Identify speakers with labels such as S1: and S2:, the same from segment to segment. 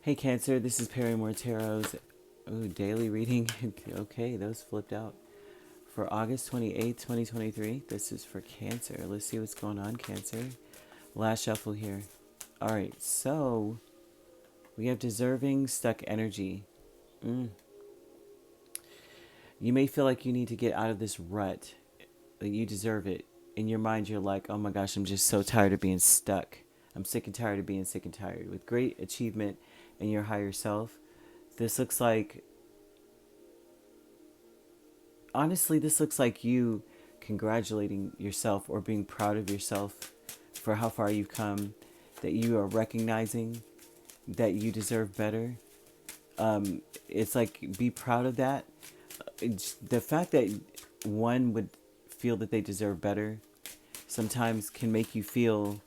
S1: Hey Cancer, this is Perrymore Tarot's daily reading. Okay, those flipped out. For August 28th, 2023, this is for Cancer. Let's see what's going on, Cancer. Last shuffle here. Alright, so we have deserving stuck energy. You may feel like you need to get out of this rut, that you deserve it. In your mind, you're like, oh my gosh, I'm just so tired of being stuck. I'm sick and tired of being sick and tired. With great achievement in your higher self, this looks like, honestly, this looks like you congratulating yourself or being proud of yourself for how far you've come, that you are recognizing that you deserve better. It's like, be proud of that. The fact that one would feel that they deserve better sometimes can make you feel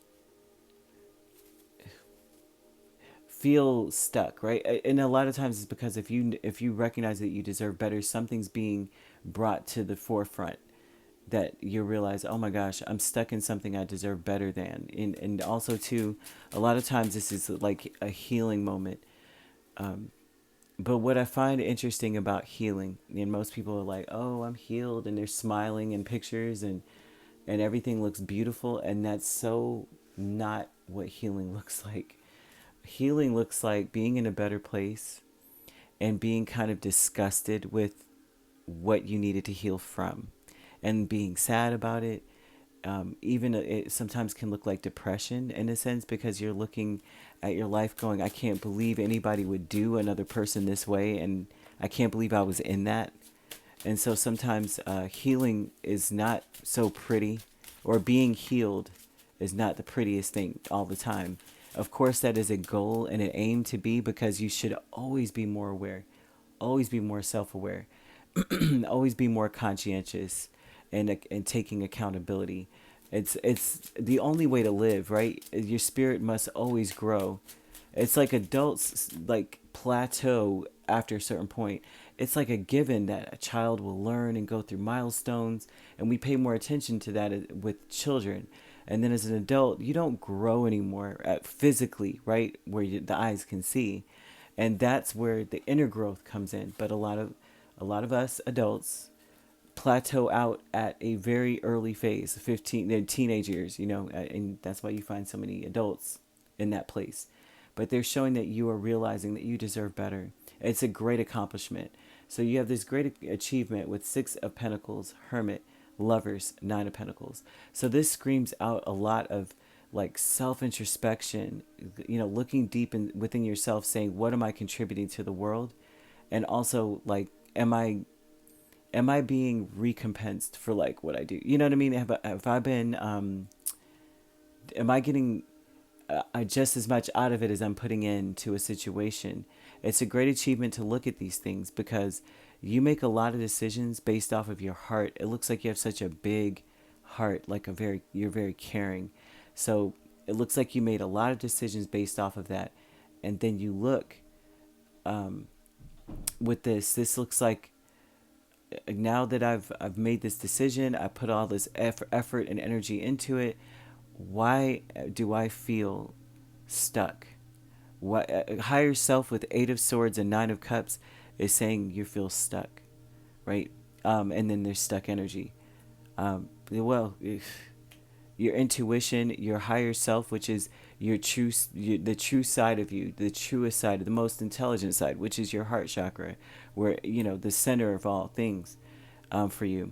S1: stuck, right? And a lot of times it's because if you recognize that you deserve better, something's being brought to the forefront that you realize, oh my gosh, I'm stuck in something I deserve better than. And also too, a lot of times this is like a healing moment. But what I find interesting about healing, and most people are like, oh, I'm healed, and they're smiling in pictures and everything looks beautiful, and that's so not what healing looks like. Healing looks like being in a better place and being kind of disgusted with what you needed to heal from and being sad about it. Even it sometimes can look like depression in a sense, because you're looking at your life going, I can't believe anybody would do another person this way, and I can't believe I was in that. And so sometimes healing is not so pretty, or being healed is not the prettiest thing all the time. Of course, that is a goal and an aim to be, because you should always be more aware, always be more self-aware, always be more conscientious, and taking accountability. It's the only way to live, right? Your spirit must always grow. It's like adults like plateau after a certain point. It's like a given that a child will learn and go through milestones, and we pay more attention to that with children. And then as an adult, you don't grow anymore physically, right, where the eyes can see, and that's where the inner growth comes in. But a lot of us adults plateau out at a very early phase, 15, the teenage years, and that's why you find so many adults in that place. But they're showing that you are realizing that you deserve better. It's a great accomplishment. So you have this great achievement with Six of Pentacles, Hermit, Lovers, Nine of Pentacles. So this screams out a lot of like self-introspection, looking deep within yourself, saying, what am I contributing to the world? And also, like, am I being recompensed for like what I do? You know what I mean? Have I been, am I getting just as much out of it as I'm putting into a situation? It's a great achievement to look at these things, because you make a lot of decisions based off of your heart. It looks like you have such a big heart, like you're very caring. So it looks like you made a lot of decisions based off of that. And then you look, with this looks like, now that I've made this decision, I put all this effort and energy into it. Why do I feel stuck? What higher self with Eight of Swords and Nine of Cups is saying you feel stuck, right? And then there's stuck energy. Well, your intuition, your higher self, which is the true side of you, the truest side, the most intelligent side, which is your heart chakra, where the center of all things, for you,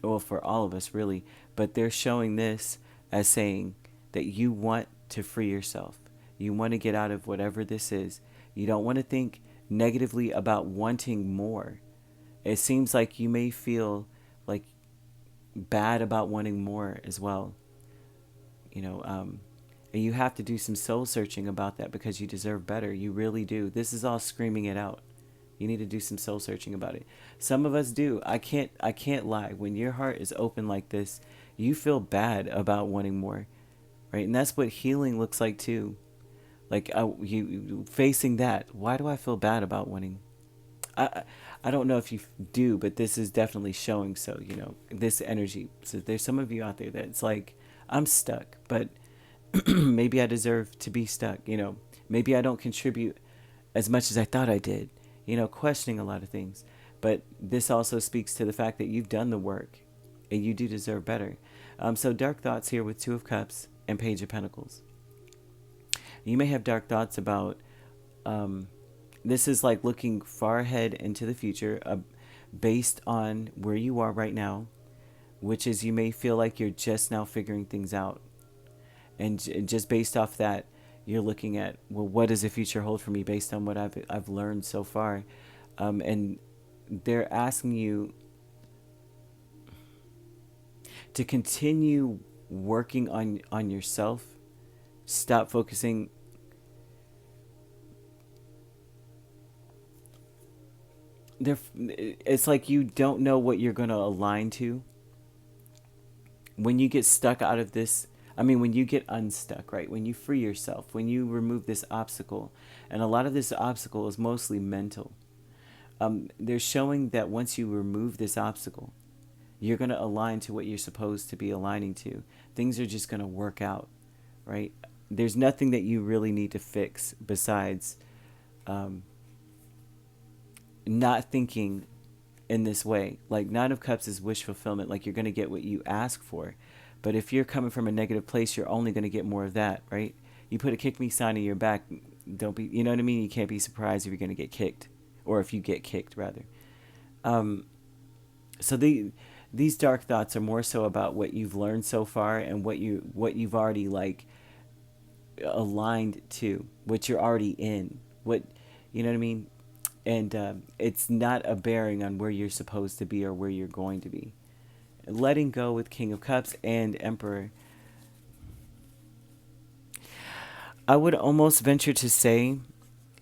S1: well, for all of us really. But they're showing this as saying that you want to free yourself. You want to get out of whatever this is. You don't want to think negatively about wanting more. It seems like you may feel like bad about wanting more as well. And you have to do some soul searching about that, because you deserve better. You really do. This is all screaming it out. You need to do some soul searching about it. Some of us do. I can't lie. When your heart is open like this, you feel bad about wanting more, right? And that's what healing looks like too. Like, you facing that. Why do I feel bad about wanting? I don't know if you do, but this is definitely showing. So this energy. So there's some of you out there that's like, I'm stuck, but maybe I deserve to be stuck. Maybe I don't contribute as much as I thought I did, questioning a lot of things. But this also speaks to the fact that you've done the work and you do deserve better. So dark thoughts here with Two of Cups and Page of Pentacles. You may have dark thoughts about, this is like looking far ahead into the future, based on where you are right now, which is you may feel like you're just now figuring things out. And just based off that, you're looking at, well, what does the future hold for me based on what I've learned so far? And they're asking you to continue working on yourself. Stop focusing. It's like you don't know what you're going to align to. When you get stuck out of this, when you get unstuck, right? When you free yourself, when you remove this obstacle, and a lot of this obstacle is mostly mental. They're showing that once you remove this obstacle, you're going to align to what you're supposed to be aligning to. Things are just going to work out, right? There's nothing that you really need to fix besides not thinking in this way. Like Nine of Cups is wish fulfillment, like you're going to get what you ask for. But if you're coming from a negative place, you're only going to get more of that, right? You put a kick me sign in your back, don't be, you know what I mean? You can't be surprised if you're going to get kicked, or if you get kicked, rather. So these dark thoughts are more so about what you've learned so far and what you've already like aligned to, what you're already in, what, you know what I mean? And it's not a bearing on where you're supposed to be or where you're going to be. Letting go with King of Cups and Emperor. I would almost venture to say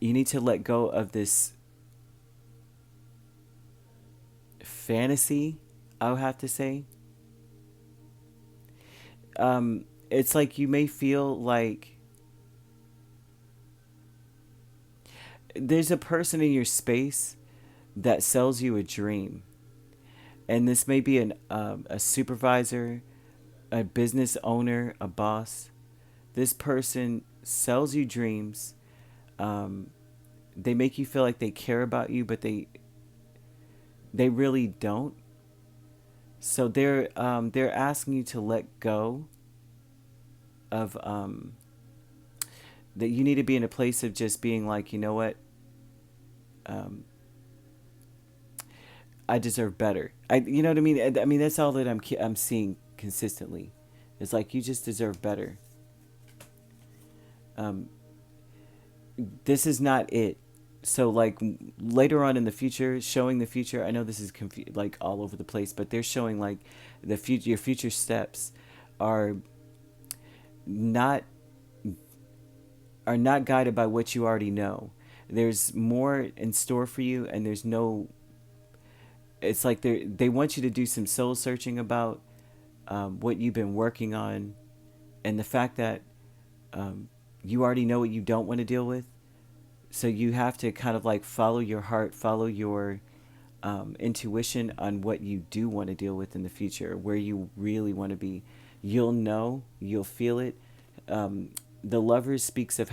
S1: you need to let go of this fantasy, I would have to say. It's like you may feel like there's a person in your space that sells you a dream. And this may be a supervisor, a business owner, a boss. This person sells you dreams. They make you feel like they care about you, but they really don't. So they're asking you to let go of that you need to be in a place of just being like, you know what? I deserve better. You know what I mean? I mean, that's all that I'm seeing consistently. It's like you just deserve better. This is not it. So like later on in the future, showing the future. I know this is like all over the place, but they're showing like the future. Your future steps are not guided by what you already know. There's more in store for you, and there's no. It's like they want you to do some soul searching about what you've been working on, and the fact that you already know what you don't want to deal with. So you have to kind of like follow your heart, follow your intuition on what you do want to deal with in the future, where you really want to be. You'll know, you'll feel it. The Lover speaks of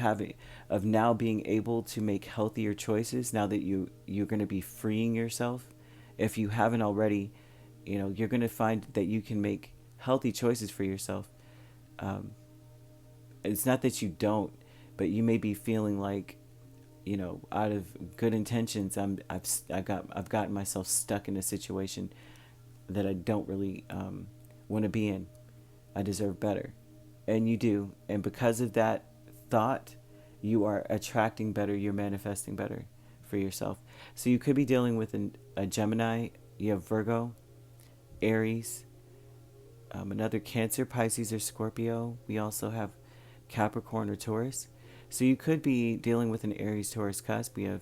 S1: now being able to make healthier choices now that you're going to be freeing yourself. If you haven't already, you're going to find that you can make healthy choices for yourself. It's not that you don't, but you may be feeling like, out of good intentions, I've gotten myself stuck in a situation that I don't really want to be in. I deserve better, and you do. And because of that thought, you are attracting better. You're manifesting better for yourself. So you could be dealing with a Gemini. You have Virgo, Aries, another Cancer, Pisces, or Scorpio. We also have Capricorn or Taurus. So you could be dealing with an Aries, Taurus cusp. We have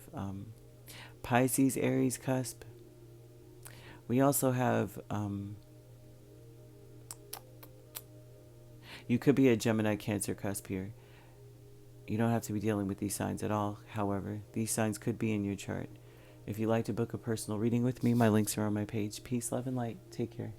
S1: Pisces, Aries cusp. We also have, you could be a Gemini, Cancer cusp here. You don't have to be dealing with these signs at all. However, these signs could be in your chart. If you'd like to book a personal reading with me, my links are on my page. Peace, love, and light. Take care.